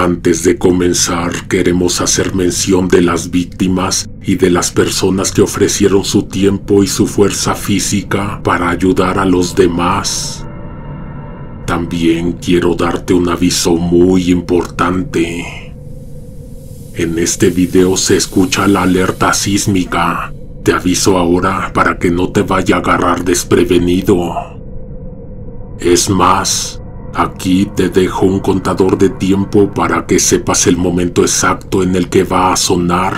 Antes de comenzar, queremos hacer mención de las víctimas y de las personas que ofrecieron su tiempo y su fuerza física para ayudar a los demás. También quiero darte un aviso muy importante. En este video se escucha la alerta sísmica. Te aviso ahora para que no te vaya a agarrar desprevenido. Es más, aquí te dejo un contador de tiempo para que sepas el momento exacto en el que va a sonar.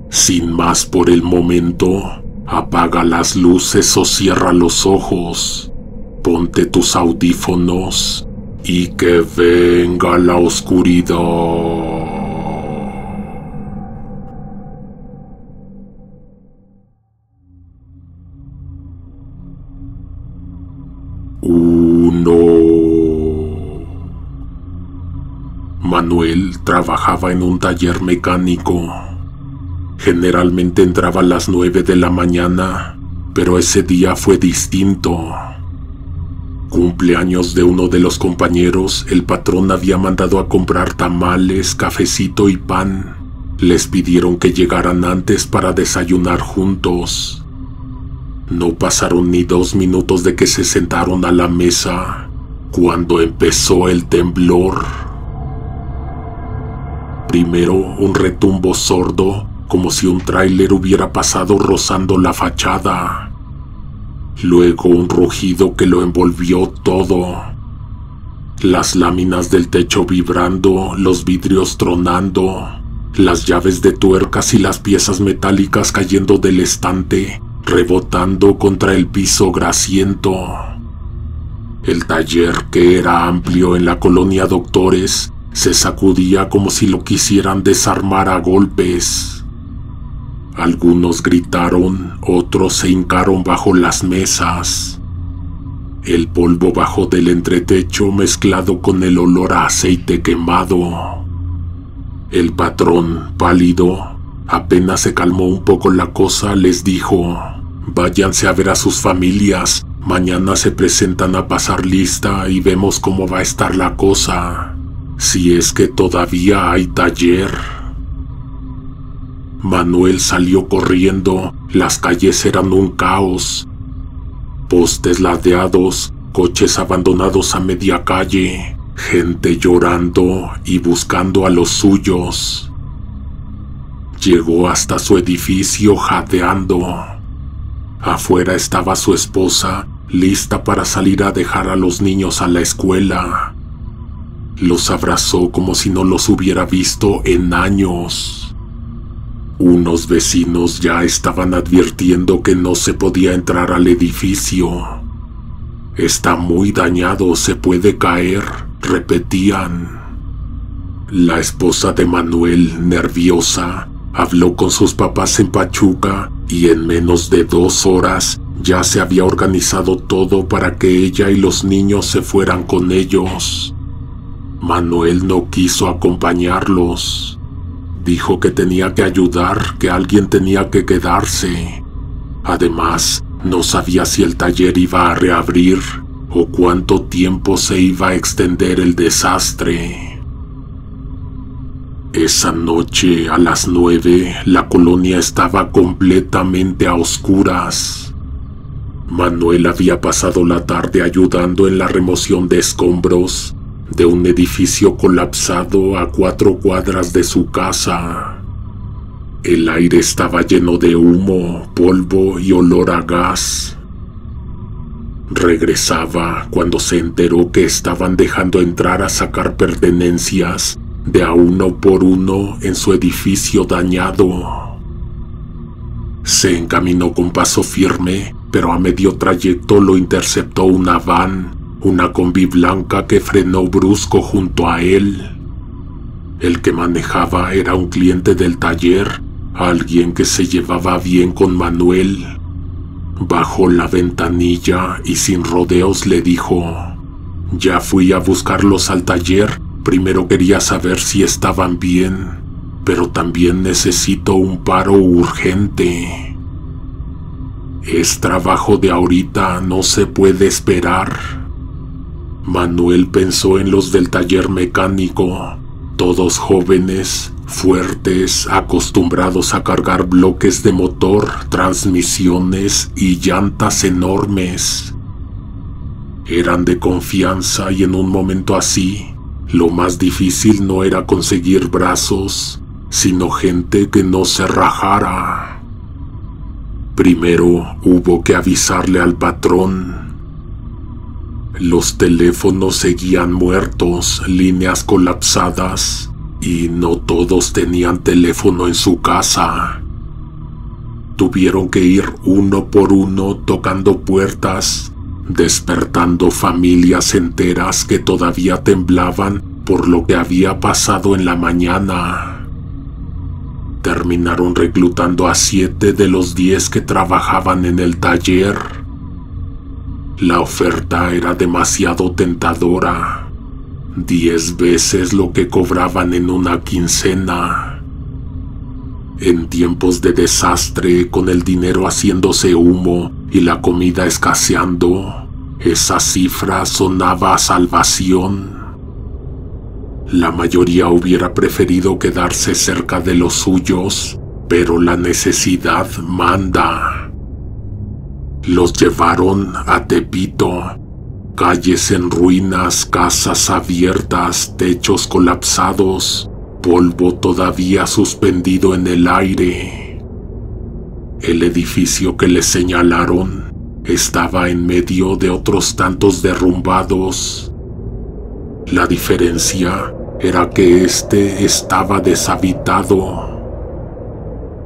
Sin más por el momento, apaga las luces o cierra los ojos, ponte tus audífonos y que venga la oscuridad. Manuel trabajaba en un taller mecánico. Generalmente entraba a las 9 de la mañana, pero ese día fue distinto. Cumpleaños de uno de los compañeros, el patrón había mandado a comprar tamales, cafecito y pan. Les pidieron que llegaran antes para desayunar juntos. No pasaron ni 2 minutos de que se sentaron a la mesa, cuando empezó el temblor. Primero un retumbo sordo, como si un tráiler hubiera pasado rozando la fachada. Luego un rugido que lo envolvió todo. Las láminas del techo vibrando, los vidrios tronando, las llaves de tuercas y las piezas metálicas cayendo del estante, rebotando contra el piso grasiento. El taller, que era amplio en la colonia Doctores, se sacudía como si lo quisieran desarmar a golpes. Algunos gritaron, otros se hincaron bajo las mesas. El polvo bajó del entretecho mezclado con el olor a aceite quemado. El patrón, pálido, apenas se calmó un poco la cosa, les dijo: váyanse a ver a sus familias, mañana se presentan a pasar lista y vemos cómo va a estar la cosa, si es que todavía hay taller. Manuel salió corriendo, las calles eran un caos. Postes ladeados, coches abandonados a media calle, gente llorando y buscando a los suyos. Llegó hasta su edificio jadeando. Afuera estaba su esposa, lista para salir a dejar a los niños a la escuela. Los abrazó como si no los hubiera visto en años. Unos vecinos ya estaban advirtiendo que no se podía entrar al edificio. Está muy dañado, se puede caer, repetían. La esposa de Manuel, nerviosa, habló con sus papás en Pachuca y en menos de 2 horas ya se había organizado todo para que ella y los niños se fueran con ellos. Manuel no quiso acompañarlos. Dijo que tenía que ayudar, que alguien tenía que quedarse. Además, no sabía si el taller iba a reabrir o cuánto tiempo se iba a extender el desastre. Esa noche, a las 9, la colonia estaba completamente a oscuras. Manuel había pasado la tarde ayudando en la remoción de escombros de un edificio colapsado a 4 cuadras de su casa. El aire estaba lleno de humo, polvo y olor a gas. Regresaba cuando se enteró que estaban dejando entrar a sacar pertenencias de a uno por uno en su edificio dañado. Se encaminó con paso firme, pero a medio trayecto lo interceptó una van, una combi blanca que frenó brusco junto a él. El que manejaba era un cliente del taller, alguien que se llevaba bien con Manuel. Bajó la ventanilla y sin rodeos le dijo: ya fui a buscarlos al taller, primero quería saber si estaban bien, pero también necesito un paro urgente. Es trabajo de ahorita, no se puede esperar. Manuel pensó en los del taller mecánico, todos jóvenes, fuertes, acostumbrados a cargar bloques de motor, transmisiones y llantas enormes. Eran de confianza y en un momento así, lo más difícil no era conseguir brazos, sino gente que no se rajara. Primero hubo que avisarle al patrón. Los teléfonos seguían muertos, líneas colapsadas, y no todos tenían teléfono en su casa. Tuvieron que ir uno por uno tocando puertas, despertando familias enteras que todavía temblaban por lo que había pasado en la mañana. Terminaron reclutando a 7 de los 10 que trabajaban en el taller. La oferta era demasiado tentadora, 10 veces lo que cobraban en una quincena. En tiempos de desastre, con el dinero haciéndose humo y la comida escaseando, esa cifra sonaba a salvación. La mayoría hubiera preferido quedarse cerca de los suyos, pero la necesidad manda. Los llevaron a Tepito, calles en ruinas, casas abiertas, techos colapsados, polvo todavía suspendido en el aire. El edificio que les señalaron estaba en medio de otros tantos derrumbados. La diferencia era que este estaba deshabitado.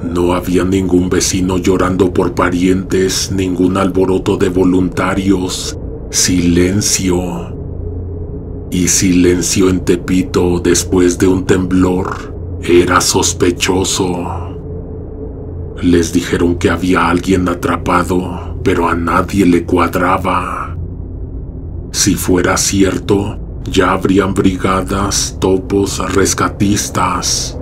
No había ningún vecino llorando por parientes, ningún alboroto de voluntarios. Silencio. Y silencio en Tepito después de un temblor era sospechoso. Les dijeron que había alguien atrapado, pero a nadie le cuadraba. Si fuera cierto, ya habrían brigadas, topos, rescatistas.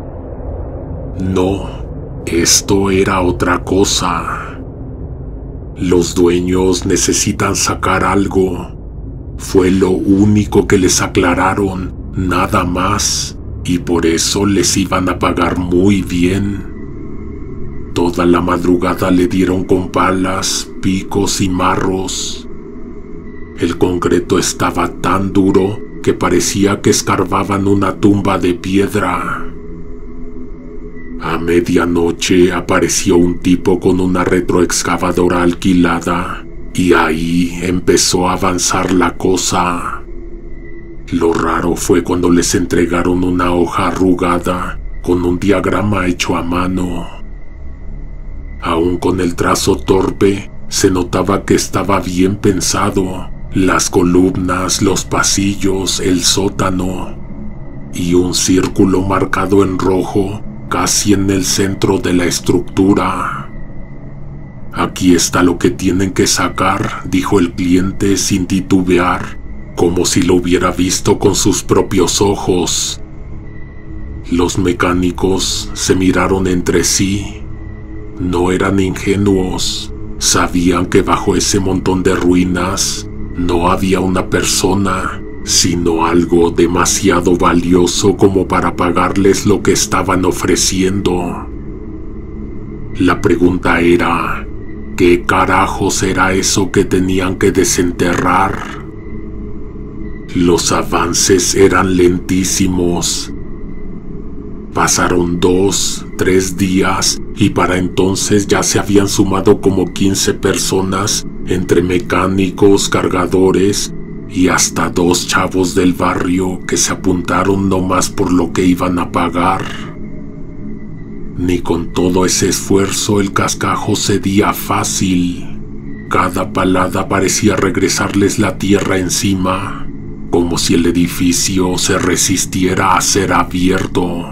No. Esto era otra cosa. Los dueños necesitan sacar algo. Fue lo único que les aclararon, nada más, y por eso les iban a pagar muy bien. Toda la madrugada le dieron con palas, picos y marros. El concreto estaba tan duro que parecía que escarbaban una tumba de piedra. A medianoche apareció un tipo con una retroexcavadora alquilada y ahí empezó a avanzar la cosa. Lo raro fue cuando les entregaron una hoja arrugada con un diagrama hecho a mano. Aún con el trazo torpe, se notaba que estaba bien pensado. Las columnas, los pasillos, el sótano y un círculo marcado en rojo casi en el centro de la estructura. Aquí está lo que tienen que sacar, dijo el cliente sin titubear, como si lo hubiera visto con sus propios ojos. Los mecánicos se miraron entre sí. No eran ingenuos. Sabían que bajo ese montón de ruinas no había una persona, sino algo demasiado valioso como para pagarles lo que estaban ofreciendo. La pregunta era, ¿qué carajos era eso que tenían que desenterrar? Los avances eran lentísimos. Pasaron 2, 3 días y para entonces ya se habían sumado como 15 personas entre mecánicos, cargadores y hasta 2 chavos del barrio que se apuntaron nomás por lo que iban a pagar. Ni con todo ese esfuerzo el cascajo cedía fácil. Cada palada parecía regresarles la tierra encima, como si el edificio se resistiera a ser abierto.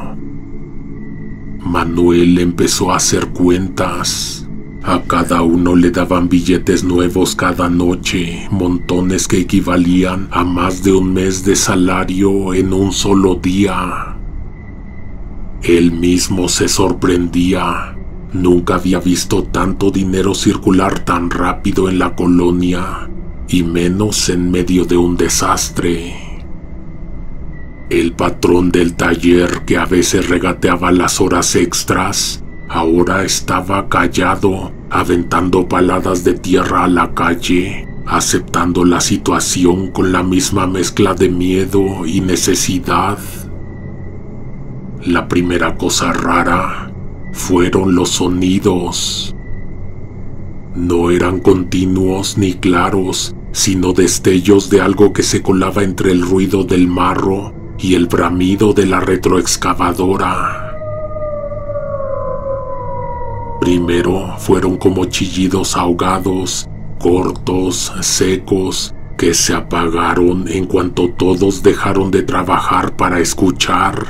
Manuel empezó a hacer cuentas. A cada uno le daban billetes nuevos cada noche, montones que equivalían a más de un mes de salario en un solo día. Él mismo se sorprendía. Nunca había visto tanto dinero circular tan rápido en la colonia. y menos en medio de un desastre. El patrón del taller, que a veces regateaba las horas extras, ahora estaba callado, aventando paladas de tierra a la calle, aceptando la situación con la misma mezcla de miedo y necesidad. La primera cosa rara fueron los sonidos. No eran continuos ni claros, sino destellos de algo que se colaba entre el ruido del marro y el bramido de la retroexcavadora. Primero fueron como chillidos ahogados, cortos, secos, que se apagaron en cuanto todos dejaron de trabajar para escuchar.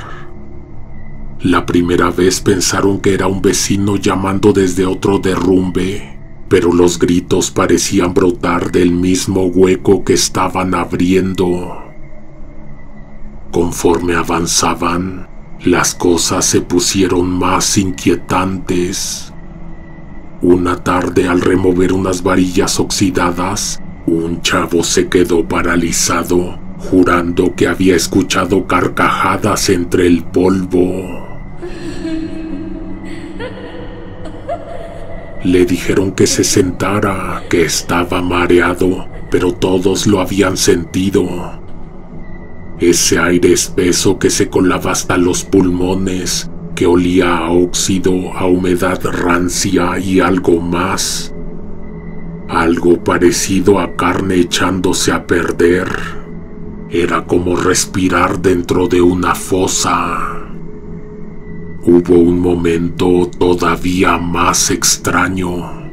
La primera vez pensaron que era un vecino llamando desde otro derrumbe, pero los gritos parecían brotar del mismo hueco que estaban abriendo. Conforme avanzaban, las cosas se pusieron más inquietantes. Una tarde, al remover unas varillas oxidadas, un chavo se quedó paralizado, jurando que había escuchado carcajadas entre el polvo. Le dijeron que se sentara, que estaba mareado, pero todos lo habían sentido. Ese aire espeso que se colaba hasta los pulmones, que olía a óxido, a humedad rancia y algo más. Algo parecido a carne echándose a perder. Era como respirar dentro de una fosa. Hubo un momento todavía más extraño.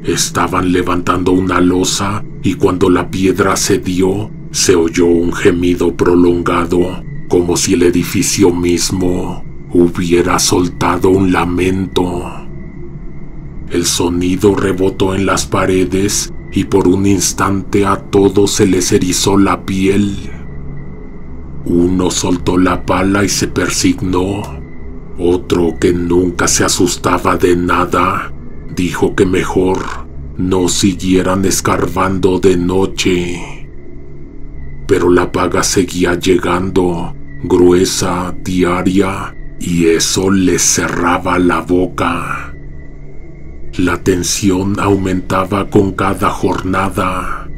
Estaban levantando una losa y cuando la piedra cedió, se oyó un gemido prolongado, como si el edificio mismo hubiera soltado un lamento. El sonido rebotó en las paredes y por un instante a todos se les erizó la piel. Uno soltó la pala y se persignó. Otro, que nunca se asustaba de nada, dijo que mejor no siguieran escarbando de noche. Pero la paga seguía llegando, gruesa, diaria, y eso les cerraba la boca. La tensión aumentaba con cada jornada.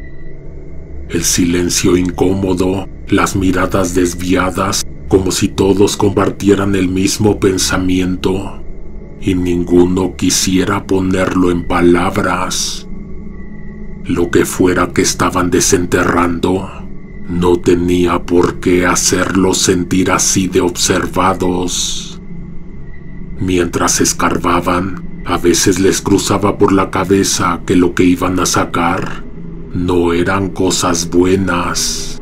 El silencio incómodo, las miradas desviadas, como si todos compartieran el mismo pensamiento, y ninguno quisiera ponerlo en palabras. Lo que fuera que estaban desenterrando, no tenía por qué hacerlos sentir así de observados. Mientras escarbaban, a veces les cruzaba por la cabeza que lo que iban a sacar no eran cosas buenas.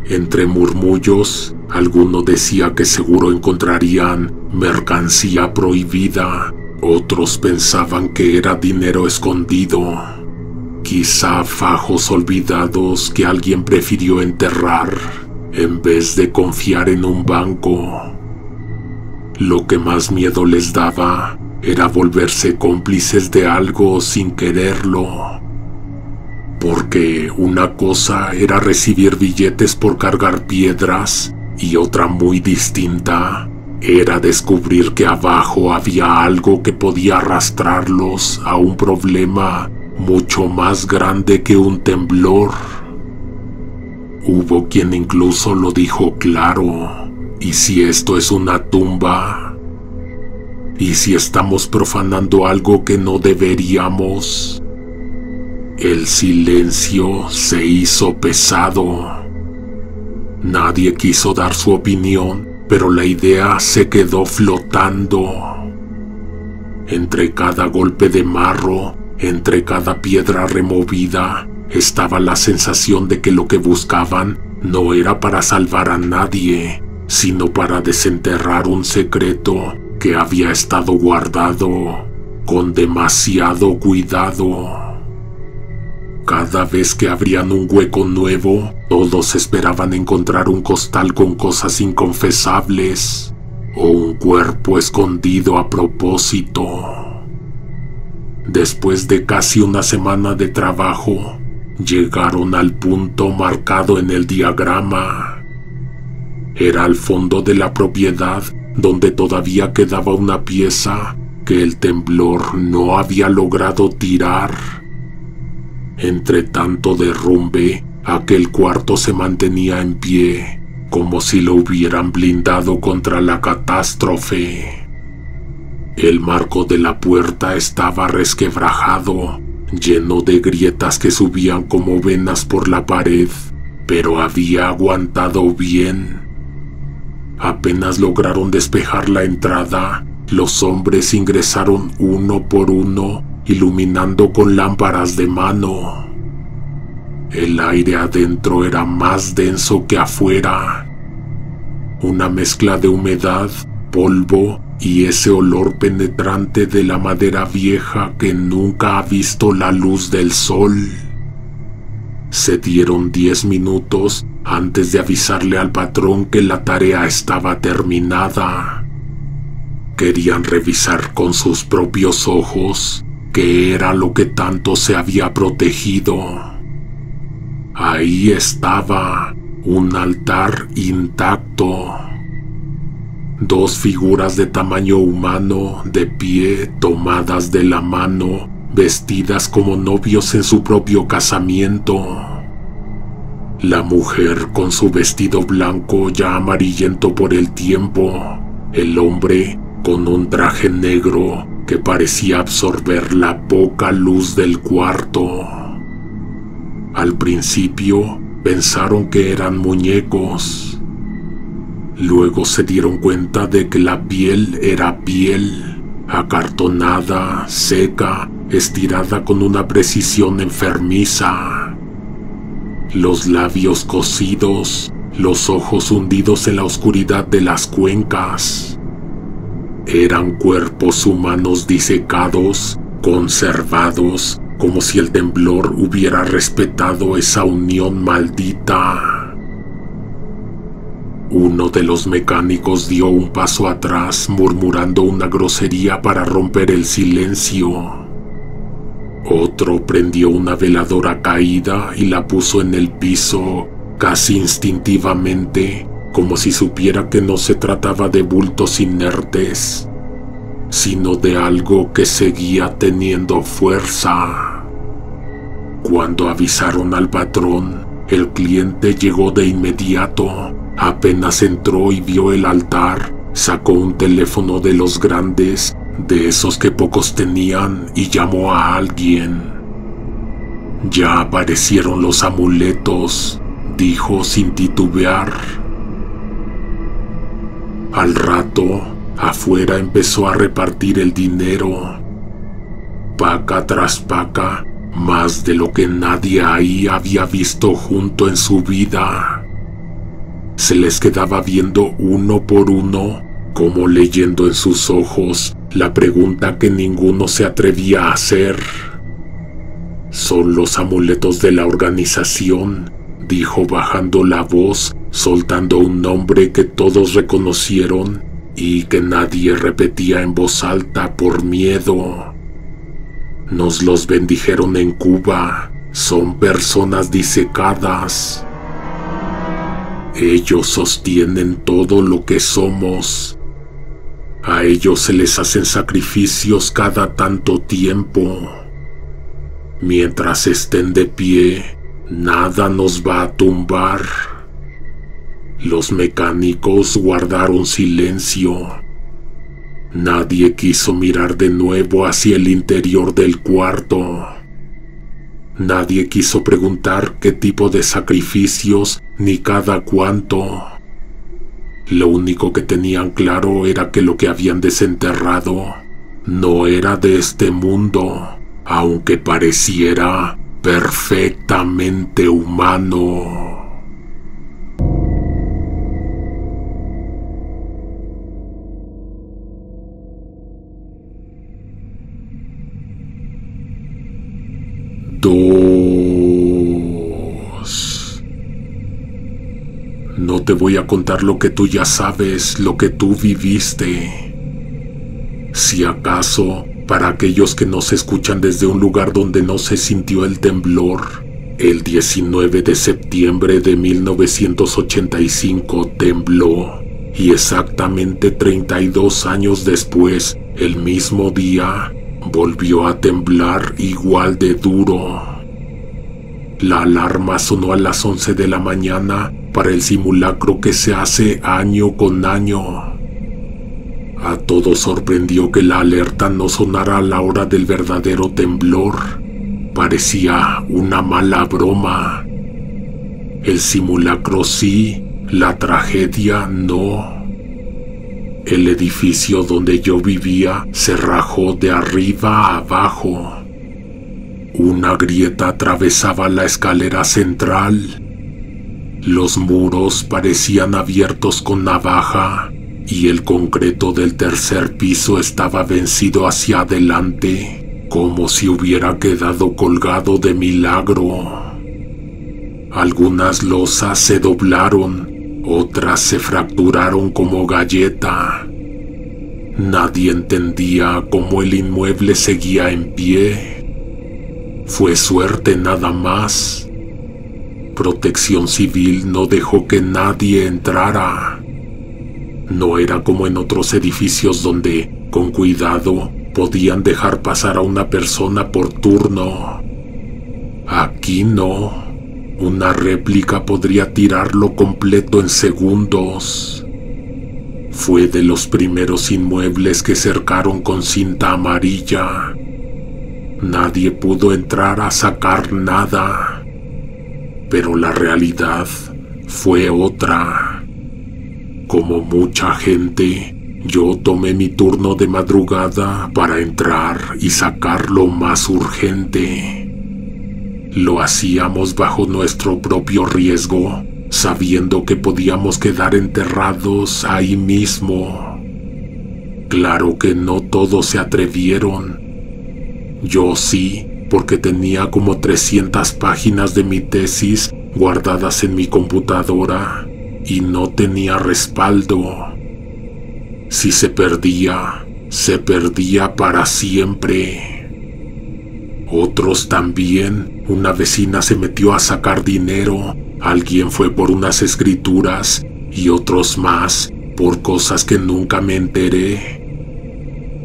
Entre murmullos, alguno decía que seguro encontrarían mercancía prohibida, otros pensaban que era dinero escondido. Quizá fajos olvidados que alguien prefirió enterrar en vez de confiar en un banco. Lo que más miedo les daba era volverse cómplices de algo sin quererlo. Porque una cosa era recibir billetes por cargar piedras y otra muy distinta era descubrir que abajo había algo que podía arrastrarlos a un problema mucho más grande que un temblor. Hubo quien incluso lo dijo claro: ¿y si esto es una tumba? ¿Y si estamos profanando algo que no deberíamos? El silencio se hizo pesado. Nadie quiso dar su opinión, pero la idea se quedó flotando. Entre cada golpe de marro, entre cada piedra removida, estaba la sensación de que lo que buscaban no era para salvar a nadie, sino para desenterrar un secreto que había estado guardado con demasiado cuidado. Cada vez que abrían un hueco nuevo, todos esperaban encontrar un costal con cosas inconfesables o un cuerpo escondido a propósito. Después de casi una semana de trabajo, llegaron al punto marcado en el diagrama. Era al fondo de la propiedad donde todavía quedaba una pieza que el temblor no había logrado tirar. Entre tanto derrumbe, aquel cuarto se mantenía en pie, como si lo hubieran blindado contra la catástrofe. El marco de la puerta estaba resquebrajado, lleno de grietas que subían como venas por la pared, pero había aguantado bien. Apenas lograron despejar la entrada, los hombres ingresaron uno por uno, iluminando con lámparas de mano. El aire adentro era más denso que afuera. Una mezcla de humedad, polvo y ese olor penetrante de la madera vieja que nunca ha visto la luz del sol. Se dieron 10 minutos antes de avisarle al patrón que la tarea estaba terminada. Querían revisar con sus propios ojos qué era lo que tanto se había protegido. Ahí estaba, un altar intacto. 2 figuras de tamaño humano, de pie, tomadas de la mano, vestidas como novios en su propio casamiento. La mujer con su vestido blanco ya amarillento por el tiempo, el hombre con un traje negro que parecía absorber la poca luz del cuarto. Al principio pensaron que eran muñecos. Luego se dieron cuenta de que la piel era piel, acartonada, seca, estirada con una precisión enfermiza. Los labios cosidos, los ojos hundidos en la oscuridad de las cuencas. Eran cuerpos humanos disecados, conservados, como si el temblor hubiera respetado esa unión maldita. Uno de los mecánicos dio un paso atrás, murmurando una grosería para romper el silencio. Otro prendió una veladora caída y la puso en el piso, casi instintivamente, como si supiera que no se trataba de bultos inertes, sino de algo que seguía teniendo fuerza. Cuando avisaron al patrón, el cliente llegó de inmediato. Apenas entró y vio el altar, sacó un teléfono de los grandes, de esos que pocos tenían, y llamó a alguien. «Ya aparecieron los amuletos», dijo sin titubear. Al rato, afuera empezó a repartir el dinero. Paca tras paca, más de lo que nadie ahí había visto junto en su vida. Se les quedaba viendo uno por uno, como leyendo en sus ojos la pregunta que ninguno se atrevía a hacer. «Son los amuletos de la organización», dijo bajando la voz, soltando un nombre que todos reconocieron y que nadie repetía en voz alta por miedo. «Nos los bendijeron en Cuba, son personas disecadas. Ellos sostienen todo lo que somos. A ellos se les hacen sacrificios cada tanto tiempo. Mientras estén de pie, nada nos va a tumbar». Los mecánicos guardaron silencio. Nadie quiso mirar de nuevo hacia el interior del cuarto. Nadie quiso preguntar qué tipo de sacrificios ni cada cuánto. Lo único que tenían claro era que lo que habían desenterrado no era de este mundo, aunque pareciera perfectamente humano. No te voy a contar lo que tú ya sabes, lo que tú viviste. Si acaso, para aquellos que nos escuchan desde un lugar donde no se sintió el temblor, El 19 de septiembre de 1985 tembló, y exactamente 32 años después, el mismo día, volvió a temblar igual de duro. La alarma sonó a las 11 de la mañana para el simulacro que se hace año con año. A todos sorprendió que la alerta no sonara a la hora del verdadero temblor. Parecía una mala broma. El simulacro sí, la tragedia no. El edificio donde yo vivía se rajó de arriba a abajo. Una grieta atravesaba la escalera central. Los muros parecían abiertos con navaja y el concreto del tercer piso estaba vencido hacia adelante, como si hubiera quedado colgado de milagro. Algunas losas se doblaron, otras se fracturaron como galleta. Nadie entendía cómo el inmueble seguía en pie. Fue suerte nada más. Protección Civil no dejó que nadie entrara. No era como en otros edificios donde, con cuidado, podían dejar pasar a una persona por turno. Aquí no. Una réplica podría tirarlo completo en segundos. Fue de los primeros inmuebles que cercaron con cinta amarilla. Nadie pudo entrar a sacar nada. Pero la realidad fue otra. Como mucha gente, yo tomé mi turno de madrugada para entrar y sacar lo más urgente. Lo hacíamos bajo nuestro propio riesgo, sabiendo que podíamos quedar enterrados ahí mismo. Claro que no todos se atrevieron. Yo sí, porque tenía como 300 páginas de mi tesis guardadas en mi computadora y no tenía respaldo. Si se perdía para siempre. Otros también. Una vecina se metió a sacar dinero, alguien fue por unas escrituras y otros más por cosas que nunca me enteré.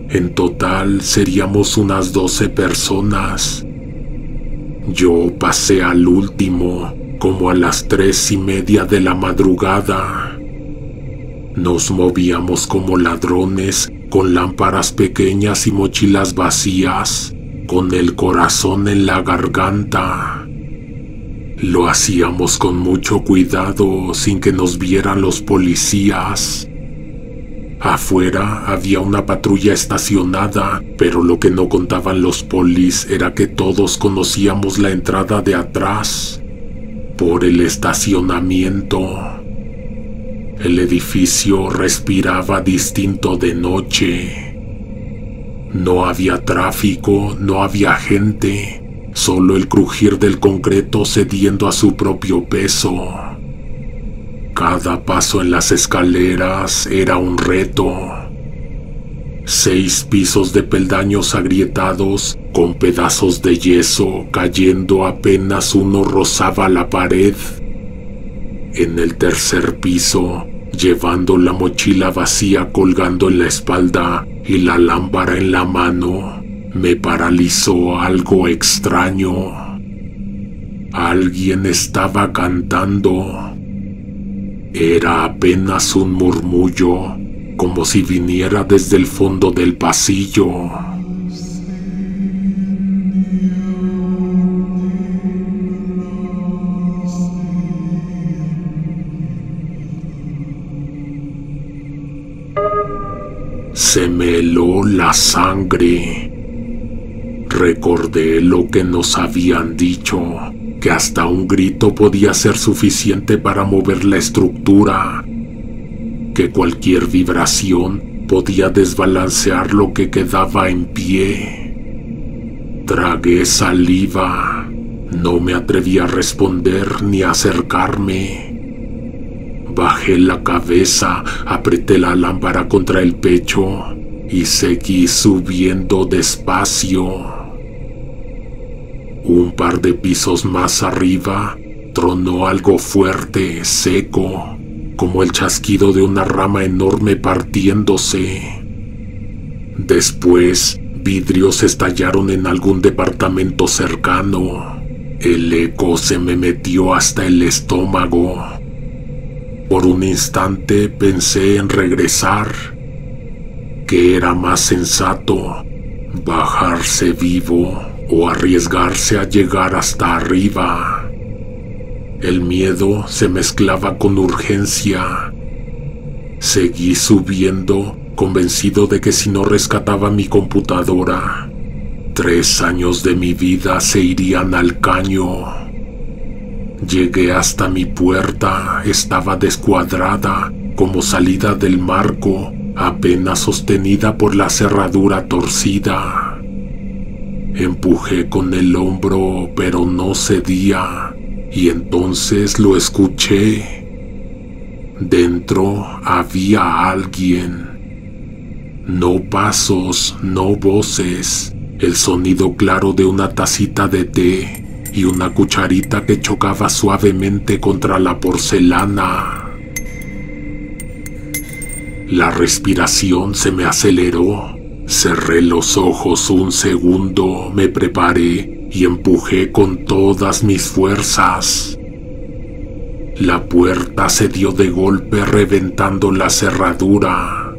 En total seríamos unas 12 personas. Yo pasé al último, como a las 3:30 de la madrugada. Nos movíamos como ladrones, con lámparas pequeñas y mochilas vacías, con el corazón en la garganta. Lo hacíamos con mucho cuidado, sin que nos vieran los policías. Afuera había una patrulla estacionada, pero lo que no contaban los polis era que todos conocíamos la entrada de atrás, por el estacionamiento. El edificio respiraba distinto de noche. No había tráfico, no había gente, solo el crujir del concreto cediendo a su propio peso. Cada paso en las escaleras era un reto. 6 pisos de peldaños agrietados, con pedazos de yeso cayendo apenas uno rozaba la pared. En el tercer piso, llevando la mochila vacía colgando en la espalda y la lámpara en la mano, me paralizó algo extraño. Alguien estaba cantando. Era apenas un murmullo, como si viniera desde el fondo del pasillo. Se me heló la sangre. Recordé lo que nos habían dicho, que hasta un grito podía ser suficiente para mover la estructura, que cualquier vibración podía desbalancear lo que quedaba en pie. Tragué saliva, no me atreví a responder ni a acercarme. Bajé la cabeza, apreté la lámpara contra el pecho y seguí subiendo despacio. Un par de pisos más arriba, tronó algo fuerte, seco, como el chasquido de una rama enorme partiéndose. Después, vidrios estallaron en algún departamento cercano. El eco se me metió hasta el estómago. Por un instante pensé en regresar. ¿Qué era más sensato? ¿Bajarse vivo o arriesgarse a llegar hasta arriba? El miedo se mezclaba con urgencia. Seguí subiendo, convencido de que si no rescataba mi computadora, 3 años de mi vida se irían al caño. Llegué hasta mi puerta, estaba descuadrada, como salida del marco, apenas sostenida por la cerradura torcida. Empujé con el hombro, pero no cedía, y entonces lo escuché. Dentro había alguien. No pasos, no voces, el sonido claro de una tacita de té y una cucharita que chocaba suavemente contra la porcelana. La respiración se me aceleró. Cerré los ojos un segundo, me preparé y empujé con todas mis fuerzas. La puerta se dio de golpe reventando la cerradura.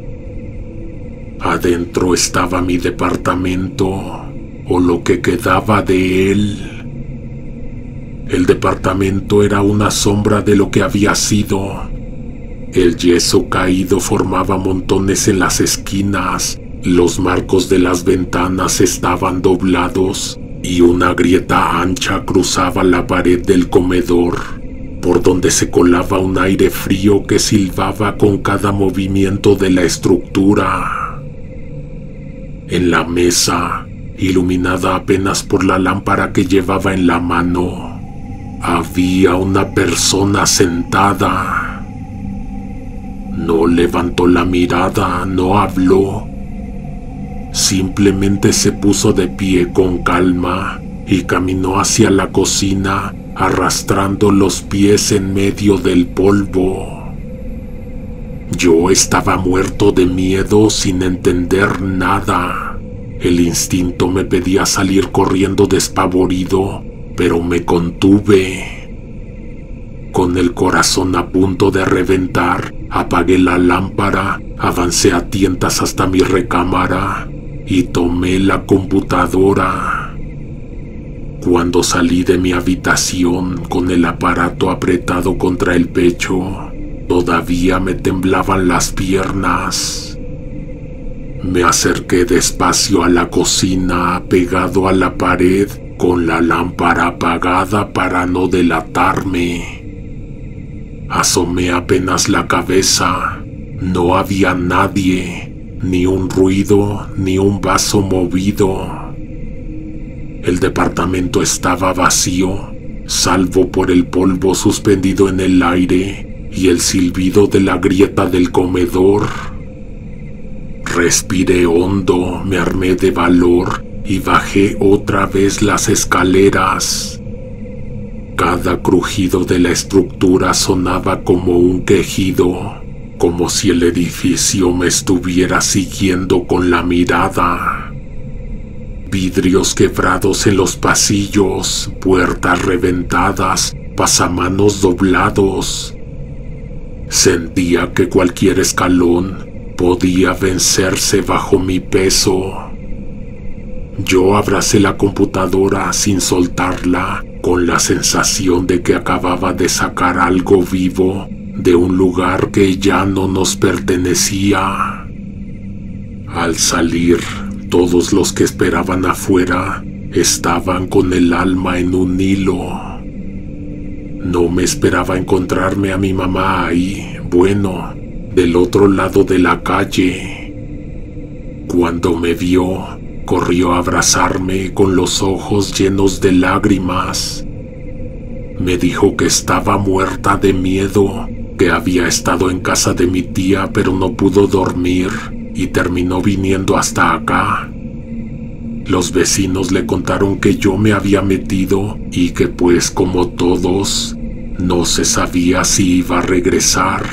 Adentro estaba mi departamento, o lo que quedaba de él. El departamento era una sombra de lo que había sido. El yeso caído formaba montones en las esquinas, los marcos de las ventanas estaban doblados y una grieta ancha cruzaba la pared del comedor, por donde se colaba un aire frío que silbaba con cada movimiento de la estructura. En la mesa, iluminada apenas por la lámpara que llevaba en la mano, había una persona sentada. No levantó la mirada, no habló. Simplemente se puso de pie con calma y caminó hacia la cocina, arrastrando los pies en medio del polvo. Yo estaba muerto de miedo sin entender nada. El instinto me pedía salir corriendo despavorido, pero me contuve. Con el corazón a punto de reventar, apagué la lámpara, avancé a tientas hasta mi recámara y tomé la computadora. Cuando salí de mi habitación con el aparato apretado contra el pecho, todavía me temblaban las piernas. Me acerqué despacio a la cocina, pegado a la pared, con la lámpara apagada para no delatarme. Asomé apenas la cabeza. No había nadie, ni un ruido, ni un vaso movido. El departamento estaba vacío, salvo por el polvo suspendido en el aire y el silbido de la grieta del comedor. Respiré hondo, me armé de valor y bajé otra vez las escaleras. Cada crujido de la estructura sonaba como un quejido, como si el edificio me estuviera siguiendo con la mirada. Vidrios quebrados en los pasillos, puertas reventadas, pasamanos doblados. Sentía que cualquier escalón podía vencerse bajo mi peso. Yo abracé la computadora sin soltarla, con la sensación de que acababa de sacar algo vivo de un lugar que ya no nos pertenecía. Al salir, todos los que esperaban afuera estaban con el alma en un hilo. No me esperaba encontrarme a mi mamá ahí, bueno, del otro lado de la calle. Cuando me vio, corrió a abrazarme con los ojos llenos de lágrimas. Me dijo que estaba muerta de miedo, que había estado en casa de mi tía pero no pudo dormir y terminó viniendo hasta acá. Los vecinos le contaron que yo me había metido y que pues como todos, no se sabía si iba a regresar.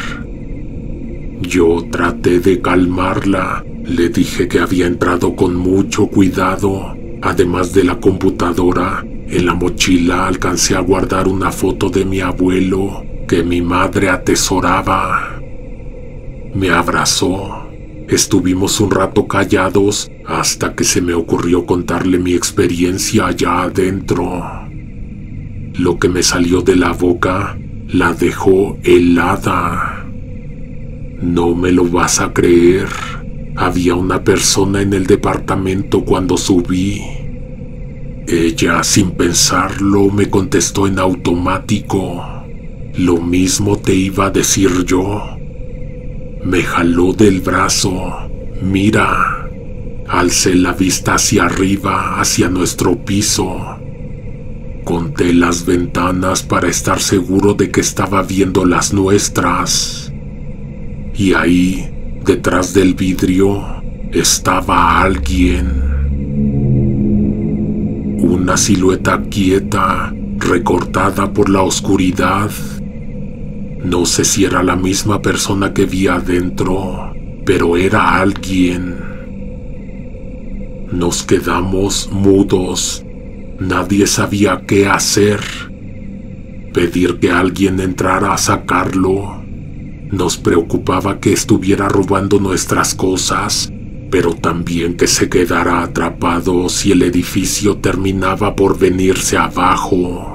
Yo traté de calmarla, le dije que había entrado con mucho cuidado. Además de la computadora, en la mochila alcancé a guardar una foto de mi abuelo que mi madre atesoraba. Me abrazó. Estuvimos un rato callados hasta que se me ocurrió contarle mi experiencia allá adentro. Lo que me salió de la boca la dejó helada. No me lo vas a creer. Había una persona en el departamento cuando subí. Ella, sin pensarlo, me contestó en automático. Lo mismo te iba a decir yo. Me jaló del brazo. Mira. Alcé la vista hacia arriba, hacia nuestro piso. Conté las ventanas para estar seguro de que estaba viendo las nuestras. Y ahí, detrás del vidrio, estaba alguien. Una silueta quieta, recortada por la oscuridad. No sé si era la misma persona que vi adentro, pero era alguien. Nos quedamos mudos. Nadie sabía qué hacer. Pedir que alguien entrara a sacarlo. Nos preocupaba que estuviera robando nuestras cosas, pero también que se quedara atrapado si el edificio terminaba por venirse abajo.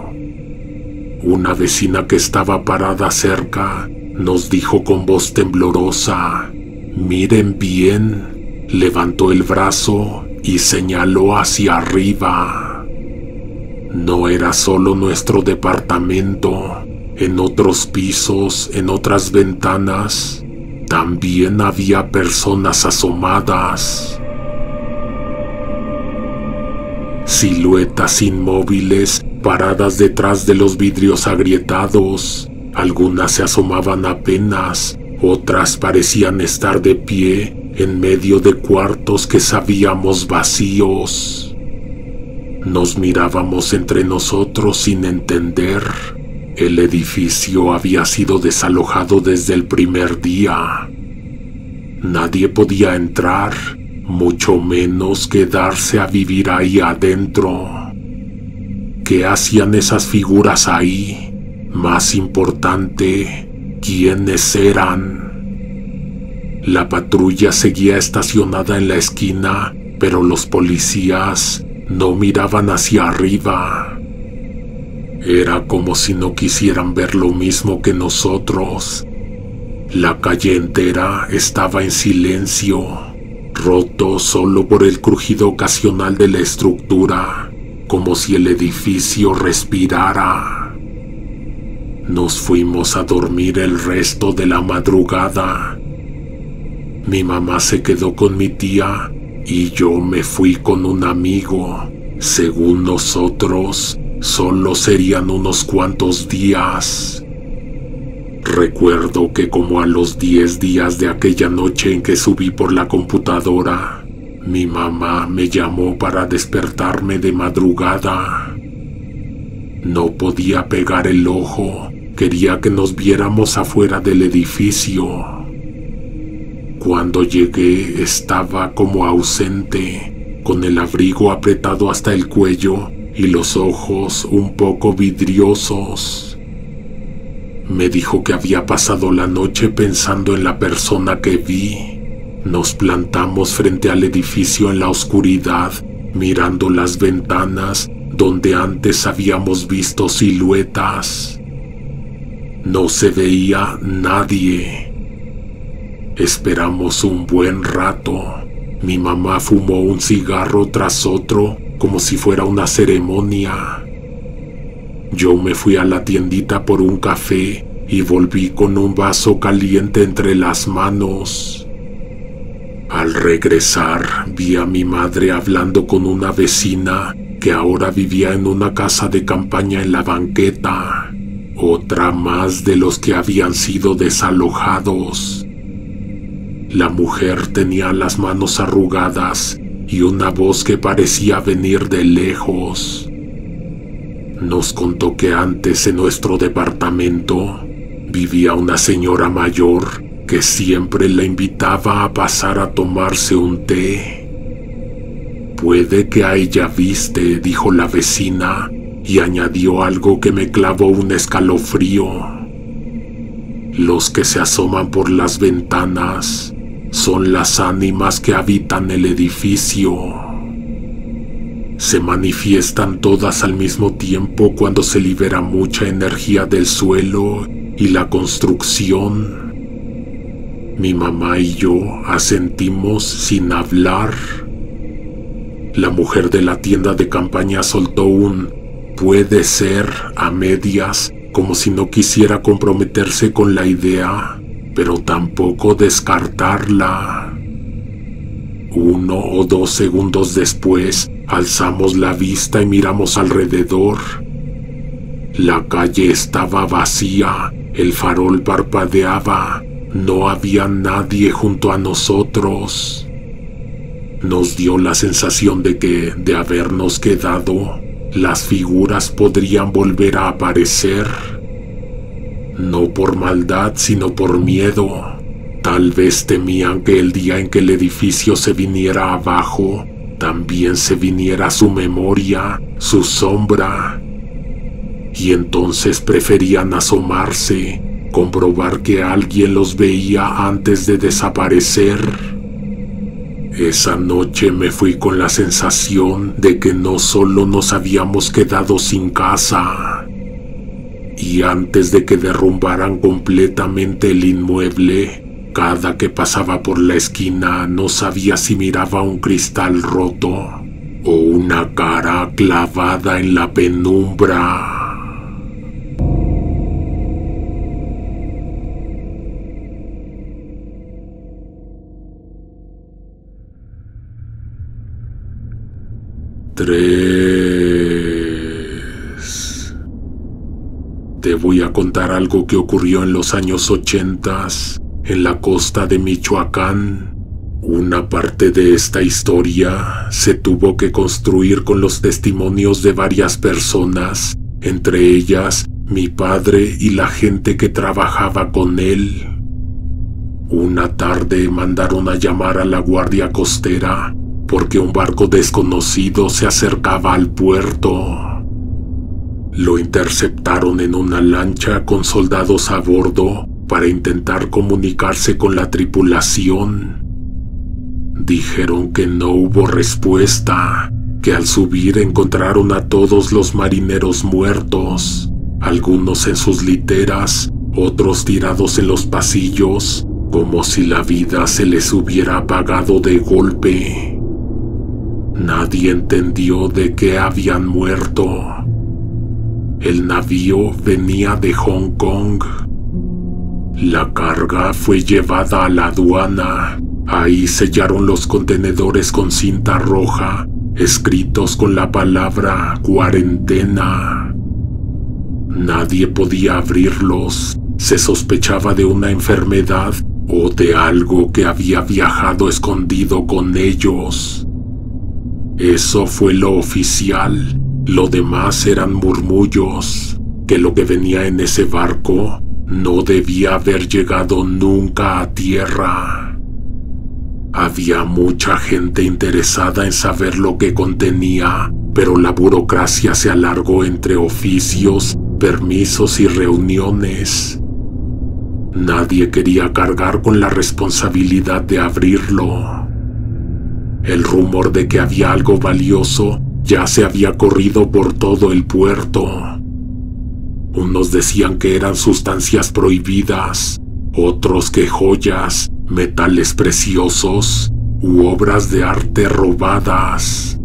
Una vecina que estaba parada cerca nos dijo con voz temblorosa: «Miren bien». Levantó el brazo y señaló hacia arriba. No era solo nuestro departamento. En otros pisos, en otras ventanas, también había personas asomadas. Siluetas inmóviles paradas detrás de los vidrios agrietados. Algunas se asomaban apenas, otras parecían estar de pie en medio de cuartos que sabíamos vacíos. Nos mirábamos entre nosotros sin entender. El edificio había sido desalojado desde el primer día. Nadie podía entrar, mucho menos quedarse a vivir ahí adentro. ¿Qué hacían esas figuras ahí? Más importante, ¿quiénes eran? La patrulla seguía estacionada en la esquina, pero los policías no miraban hacia arriba. Era como si no quisieran ver lo mismo que nosotros. La calle entera estaba en silencio, roto solo por el crujido ocasional de la estructura, como si el edificio respirara. Nos fuimos a dormir el resto de la madrugada. Mi mamá se quedó con mi tía y yo me fui con un amigo. Según nosotros, solo serían unos cuantos días. Recuerdo que como a los 10 días de aquella noche en que subí por la computadora, mi mamá me llamó para despertarme de madrugada. No podía pegar el ojo, quería que nos viéramos afuera del edificio. Cuando llegué estaba como ausente, con el abrigo apretado hasta el cuello y los ojos un poco vidriosos. Me dijo que había pasado la noche pensando en la persona que vi. Nos plantamos frente al edificio en la oscuridad, mirando las ventanas donde antes habíamos visto siluetas. No se veía nadie. Esperamos un buen rato. Mi mamá fumó un cigarro tras otro, como si fuera una ceremonia. Yo me fui a la tiendita por un café y volví con un vaso caliente entre las manos. Al regresar, vi a mi madre hablando con una vecina que ahora vivía en una casa de campaña en la banqueta, otra más de los que habían sido desalojados. La mujer tenía las manos arrugadas y una voz que parecía venir de lejos. Nos contó que antes en nuestro departamento vivía una señora mayor que siempre la invitaba a pasar a tomarse un té. Puede que a ella viste, dijo la vecina, y añadió algo que me clavó un escalofrío. Los que se asoman por las ventanas son las ánimas que habitan el edificio. Se manifiestan todas al mismo tiempo cuando se libera mucha energía del suelo y la construcción. Mi mamá y yo asentimos sin hablar. La mujer de la tienda de campaña soltó un "puede ser" a medias, como si no quisiera comprometerse con la idea, pero tampoco descartarla. 1 o 2 segundos después, alzamos la vista y miramos alrededor. La calle estaba vacía, el farol parpadeaba, no había nadie junto a nosotros. Nos dio la sensación de que, de habernos quedado, las figuras podrían volver a aparecer. No por maldad, sino por miedo. Tal vez temían que el día en que el edificio se viniera abajo, también se viniera su memoria, su sombra. Y entonces preferían asomarse, comprobar que alguien los veía antes de desaparecer. Esa noche me fui con la sensación de que no solo nos habíamos quedado sin casa, y antes de que derrumbaran completamente el inmueble, cada que pasaba por la esquina no sabía si miraba un cristal roto o una cara clavada en la penumbra. Te voy a contar algo que ocurrió en los años 80 en la costa de Michoacán. Una parte de esta historia se tuvo que construir con los testimonios de varias personas, entre ellas mi padre y la gente que trabajaba con él. Una tarde mandaron a llamar a la guardia costera porque un barco desconocido se acercaba al puerto. Lo interceptaron en una lancha con soldados a bordo para intentar comunicarse con la tripulación. Dijeron que no hubo respuesta, que al subir encontraron a todos los marineros muertos, algunos en sus literas, otros tirados en los pasillos, como si la vida se les hubiera apagado de golpe. Nadie entendió de qué habían muerto. El navío venía de Hong Kong. La carga fue llevada a la aduana. Ahí sellaron los contenedores con cinta roja, escritos con la palabra cuarentena. Nadie podía abrirlos. Se sospechaba de una enfermedad o de algo que había viajado escondido con ellos. Eso fue lo oficial. Lo demás eran murmullos, que lo que venía en ese barco no debía haber llegado nunca a tierra. Había mucha gente interesada en saber lo que contenía, pero la burocracia se alargó entre oficios, permisos y reuniones. Nadie quería cargar con la responsabilidad de abrirlo. El rumor de que había algo valioso ya se había corrido por todo el puerto. Unos decían que eran sustancias prohibidas, otros que joyas, metales preciosos u obras de arte robadas.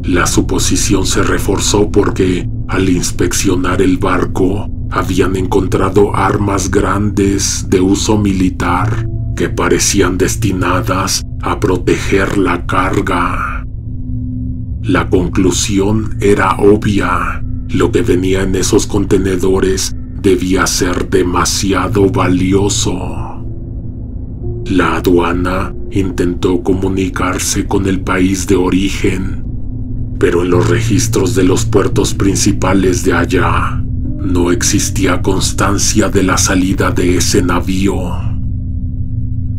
La suposición se reforzó porque, al inspeccionar el barco, habían encontrado armas grandes de uso militar que parecían destinadas a proteger la carga. La conclusión era obvia. Lo que venía en esos contenedores debía ser demasiado valioso. La aduana intentó comunicarse con el país de origen, pero en los registros de los puertos principales de allá no existía constancia de la salida de ese navío.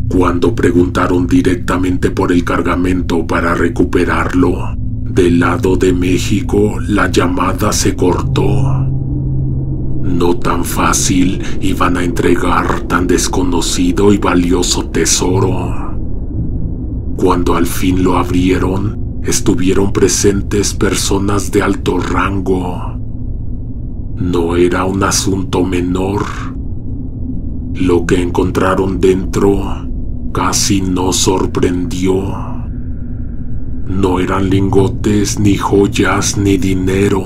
Cuando preguntaron directamente por el cargamento para recuperarlo, del lado de México la llamada se cortó. No tan fácil iban a entregar tan desconocido y valioso tesoro. Cuando al fin lo abrieron, estuvieron presentes personas de alto rango. No era un asunto menor. Lo que encontraron dentro casi nos sorprendió. No eran lingotes, ni joyas, ni dinero.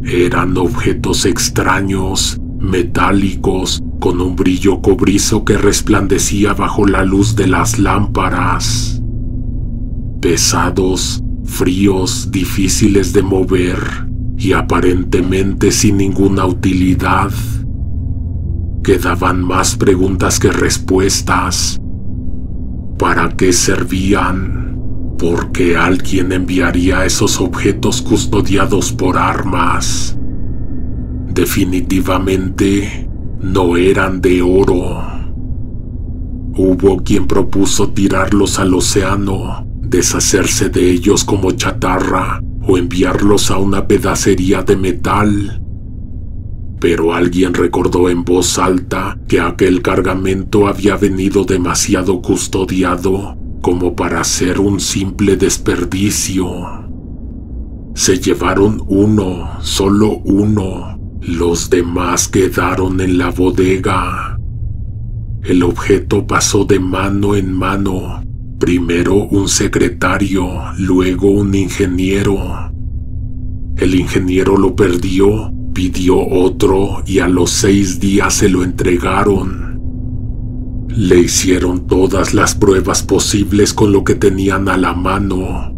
Eran objetos extraños, metálicos, con un brillo cobrizo que resplandecía bajo la luz de las lámparas. Pesados, fríos, difíciles de mover y aparentemente sin ninguna utilidad. Quedaban más preguntas que respuestas. ¿Para qué servían? ¿Por qué alguien enviaría esos objetos custodiados por armas? Definitivamente no eran de oro. Hubo quien propuso tirarlos al océano, deshacerse de ellos como chatarra o enviarlos a una pedacería de metal. Pero alguien recordó en voz alta que aquel cargamento había venido demasiado custodiado como para ser un simple desperdicio. Se llevaron uno, solo uno. Los demás quedaron en la bodega. El objeto pasó de mano en mano. Primero un secretario, luego un ingeniero. El ingeniero lo perdió, pidió otro y a los 6 días se lo entregaron. Le hicieron todas las pruebas posibles con lo que tenían a la mano.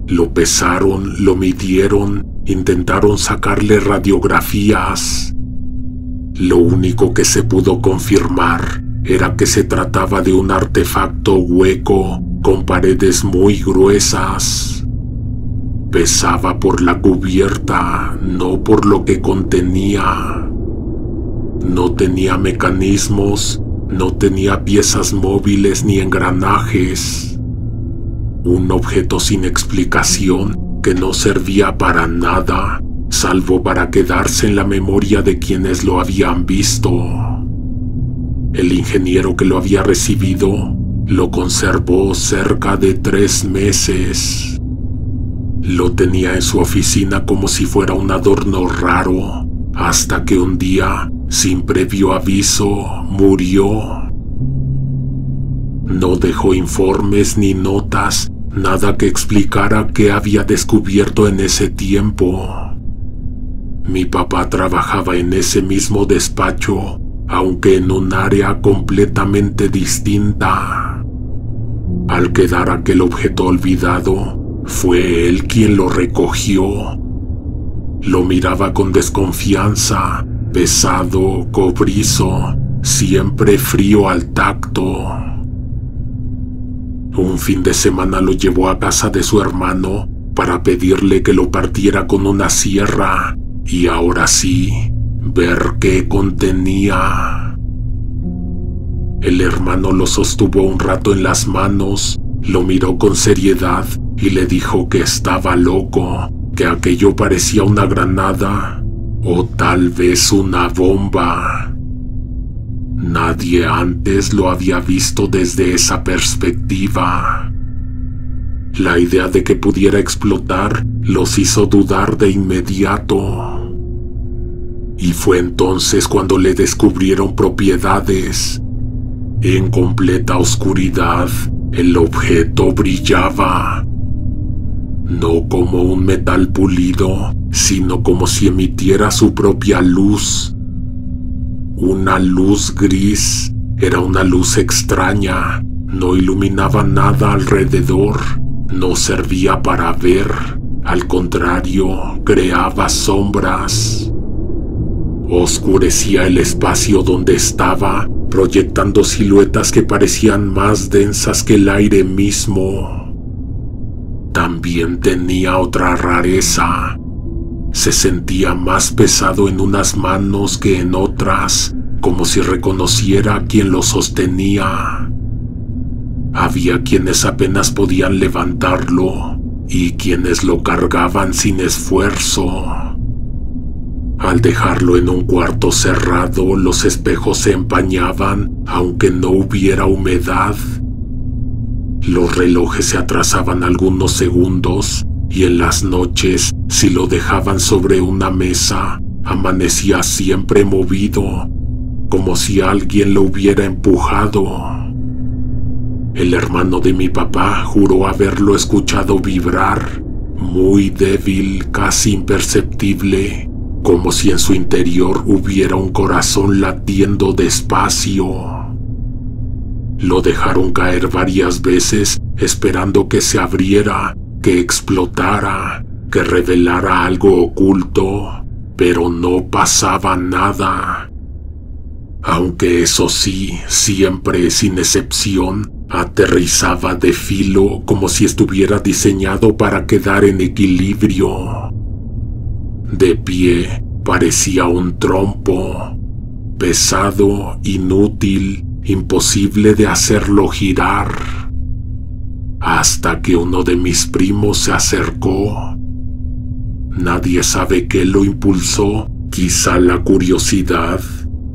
Lo pesaron, lo midieron, intentaron sacarle radiografías. Lo único que se pudo confirmar era que se trataba de un artefacto hueco con paredes muy gruesas. Pesaba por la cubierta, no por lo que contenía. No tenía mecanismos, no tenía piezas móviles ni engranajes. Un objeto sin explicación que no servía para nada, salvo para quedarse en la memoria de quienes lo habían visto. El ingeniero que lo había recibido lo conservó cerca de 3 meses. Lo tenía en su oficina como si fuera un adorno raro, hasta que un día, sin previo aviso, murió. No dejó informes ni notas, nada que explicara qué había descubierto en ese tiempo. Mi papá trabajaba en ese mismo despacho, aunque en un área completamente distinta. Al quedar aquel objeto olvidado, fue él quien lo recogió. Lo miraba con desconfianza, pesado, cobrizo, siempre frío al tacto. Un fin de semana lo llevó a casa de su hermano para pedirle que lo partiera con una sierra y ahora sí, ver qué contenía. El hermano lo sostuvo un rato en las manos, lo miró con seriedad y le dijo que estaba loco, que aquello parecía una granada o tal vez una bomba. Nadie antes lo había visto desde esa perspectiva. La idea de que pudiera explotar los hizo dudar de inmediato. Y fue entonces cuando le descubrieron propiedades. En completa oscuridad, el objeto brillaba. No como un metal pulido, sino como si emitiera su propia luz. Una luz gris, era una luz extraña, no iluminaba nada alrededor, no servía para ver, al contrario, creaba sombras. Oscurecía el espacio donde estaba, proyectando siluetas que parecían más densas que el aire mismo. También tenía otra rareza. Se sentía más pesado en unas manos que en otras, como si reconociera a quien lo sostenía. Había quienes apenas podían levantarlo y quienes lo cargaban sin esfuerzo. Al dejarlo en un cuarto cerrado, los espejos se empañaban aunque no hubiera humedad. Los relojes se atrasaban algunos segundos y en las noches, si lo dejaban sobre una mesa, amanecía siempre movido, como si alguien lo hubiera empujado. El hermano de mi papá juró haberlo escuchado vibrar, muy débil, casi imperceptible, como si en su interior hubiera un corazón latiendo despacio. Lo dejaron caer varias veces esperando que se abriera, que explotara, que revelara algo oculto, pero no pasaba nada. Aunque eso sí, siempre sin excepción, aterrizaba de filo como si estuviera diseñado para quedar en equilibrio. De pie, parecía un trompo, pesado, inútil, imposible de hacerlo girar. Hasta que uno de mis primos se acercó. Nadie sabe qué lo impulsó, quizá la curiosidad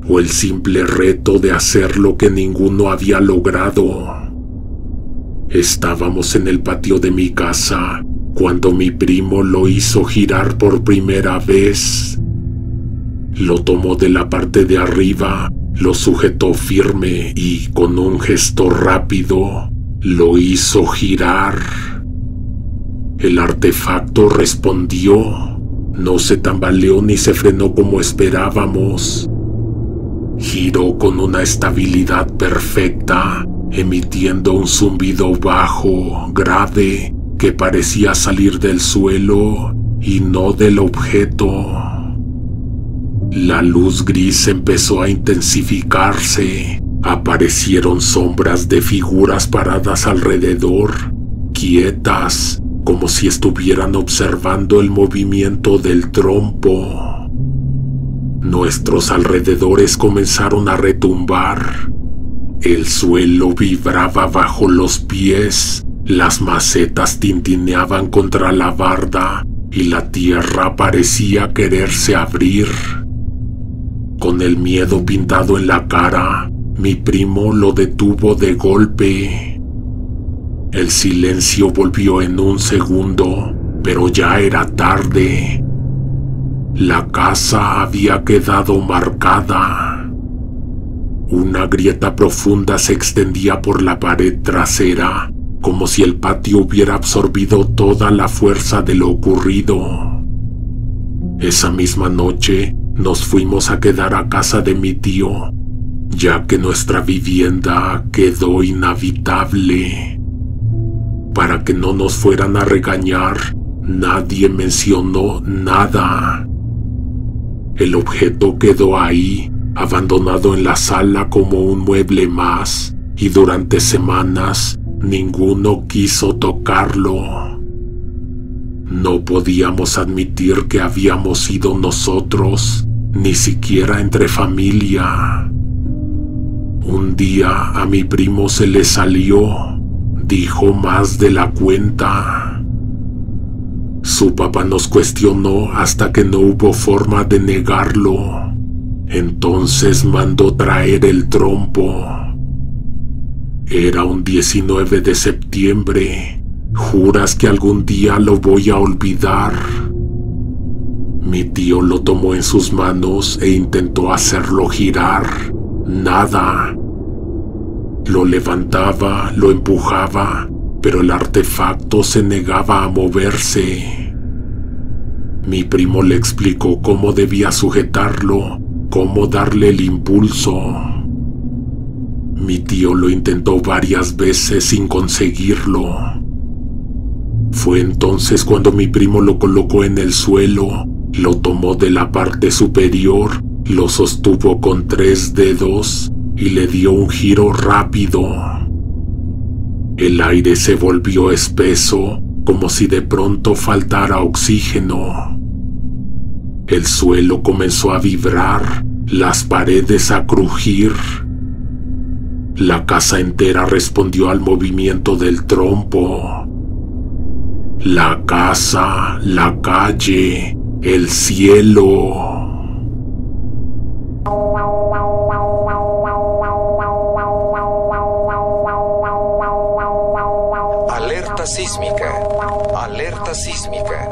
o el simple reto de hacer lo que ninguno había logrado. Estábamos en el patio de mi casa cuando mi primo lo hizo girar por primera vez. Lo tomó de la parte de arriba, lo sujetó firme y con un gesto rápido lo hizo girar. El artefacto respondió. No se tambaleó ni se frenó como esperábamos. Giró con una estabilidad perfecta, emitiendo un zumbido bajo, grave, que parecía salir del suelo y no del objeto. La luz gris empezó a intensificarse. Aparecieron sombras de figuras paradas alrededor, quietas, como si estuvieran observando el movimiento del trompo. Nuestros alrededores comenzaron a retumbar. El suelo vibraba bajo los pies, las macetas tintineaban contra la barda y la tierra parecía quererse abrir. Con el miedo pintado en la cara, mi primo lo detuvo de golpe. El silencio volvió en un segundo, pero ya era tarde. La casa había quedado marcada. Una grieta profunda se extendía por la pared trasera, como si el patio hubiera absorbido toda la fuerza de lo ocurrido. Esa misma noche nos fuimos a quedar a casa de mi tío, ya que nuestra vivienda quedó inhabitable. Para que no nos fueran a regañar, nadie mencionó nada. El objeto quedó ahí, abandonado en la sala como un mueble más, y durante semanas ninguno quiso tocarlo. No podíamos admitir que habíamos sido nosotros, ni siquiera entre familia. Un día a mi primo se le salió, dijo más de la cuenta. Su papá nos cuestionó hasta que no hubo forma de negarlo. Entonces mandó traer el trompo. Era un 19 de septiembre. ¿Juras que algún día lo voy a olvidar? Mi tío lo tomó en sus manos e intentó hacerlo girar. Nada. Lo levantaba, lo empujaba, pero el artefacto se negaba a moverse. Mi primo le explicó cómo debía sujetarlo, cómo darle el impulso. Mi tío lo intentó varias veces sin conseguirlo. Fue entonces cuando mi primo lo colocó en el suelo, lo tomó de la parte superior, lo sostuvo con 3 dedos y le dio un giro rápido. El aire se volvió espeso, como si de pronto faltara oxígeno. El suelo comenzó a vibrar, las paredes a crujir. La casa entera respondió al movimiento del trompo. La casa, la calle, el cielo. Alerta sísmica. Alerta sísmica.